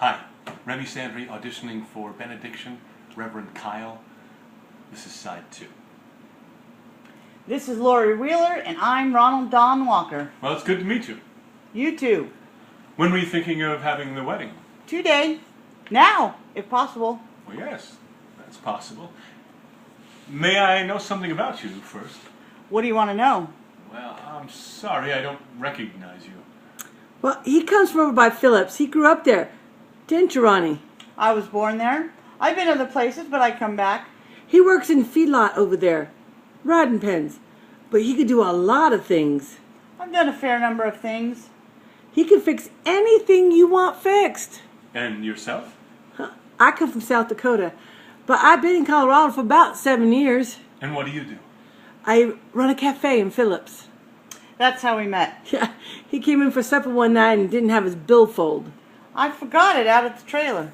Hi, Remi Sandri auditioning for Benediction, Reverend Kyle. This is side 2. This is Lori Wheeler, and I'm Ronald Don Walker. Well, it's good to meet you. You too. When were you thinking of having the wedding? Today. Now, if possible. Well, yes, that's possible. May I know something about you first? What do you want to know? Well, I'm sorry, I don't recognize you. Well, he comes from over by Phillips. He grew up there. Didn't you, Ronnie? I was born there. I've been other places, but I come back. He works in feedlot over there. Riding pens. But he could do a lot of things. I've done a fair number of things. He can fix anything you want fixed. And yourself? I come from South Dakota, but I've been in Colorado for about 7 years. And what do? I run a cafe in Phillips. That's how we met. Yeah, he came in for supper one night and didn't have his billfold. I forgot it out at the trailer.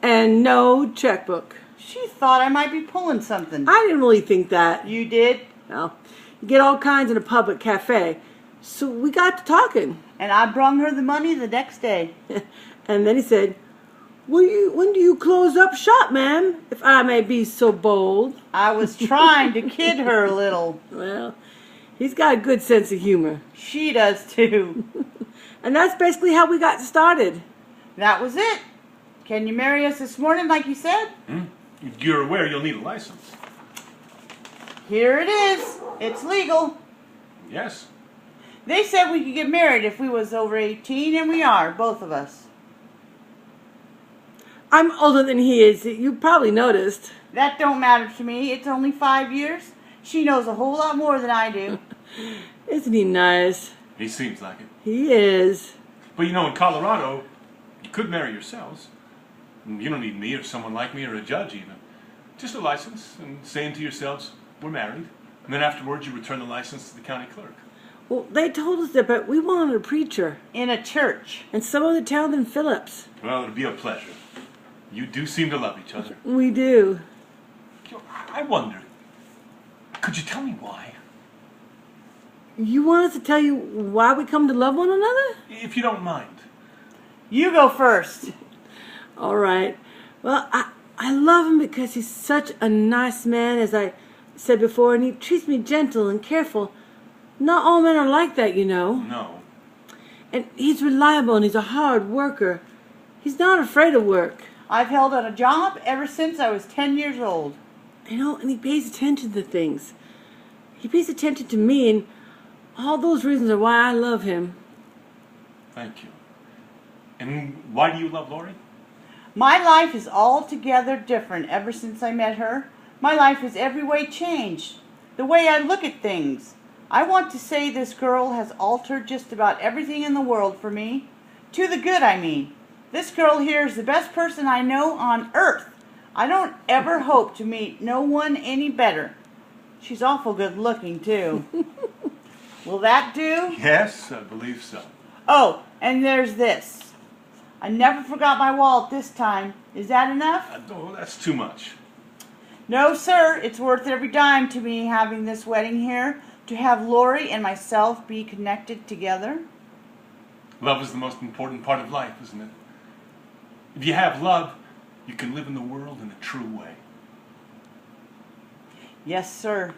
And no checkbook. She thought I might be pulling something. I didn't really think that. You did? Well, you get all kinds in a public cafe. So we got to talking. And I brung her the money the next day. And then he said, when do you close up shop, ma'am, if I may be so bold? I was trying to kid her a little. Well, he's got a good sense of humor. She does too. And that's basically how we got started. That was it. Can you marry us this morning like you said? You're aware you'll need a license. Here it is. It's legal. Yes. They said we could get married if we was over 18, and we are, both of us. I'm older than he is. You probably noticed. That don't matter to me. It's only 5 years. She knows a whole lot more than I do. Isn't he nice? He seems like it. He is. But you know, in Colorado, you could marry yourselves. You don't need me or someone like me or a judge even. Just a license and saying to yourselves, we're married. And then afterwards you return the license to the county clerk. Well, they told us that, but we wanted a preacher. In a church. And some other town than Phillips. Well, it'll be a pleasure. You do seem to love each other. We do. You know, I wonder, could you tell me why? You want us to tell you why we come to love one another? If you don't mind. You go first. All right. Well, I love him because he's such a nice man, as I said before, and he treats me gentle and careful. Not all men are like that, you know. No. And he's reliable and he's a hard worker. He's not afraid of work. I've held on a job ever since I was 10 years old. You know, and he pays attention to things. He pays attention to me, and all those reasons are why I love him. Thank you. And why do you love Lori? My life is altogether different ever since I met her. My life is every way changed. The way I look at things. I want to say this girl has altered just about everything in the world for me. To the good, I mean. This girl here is the best person I know on earth. I don't ever hope to meet no one any better. She's awful good looking, too. Will that do? Yes, I believe so. Oh, and there's this. I never forgot my wallet this time. Is that enough? Oh, that's too much. No, sir. It's worth every dime to me having this wedding here. To have Lori and myself be connected together. Love is the most important part of life, isn't it? If you have love, you can live in the world in a true way. Yes, sir.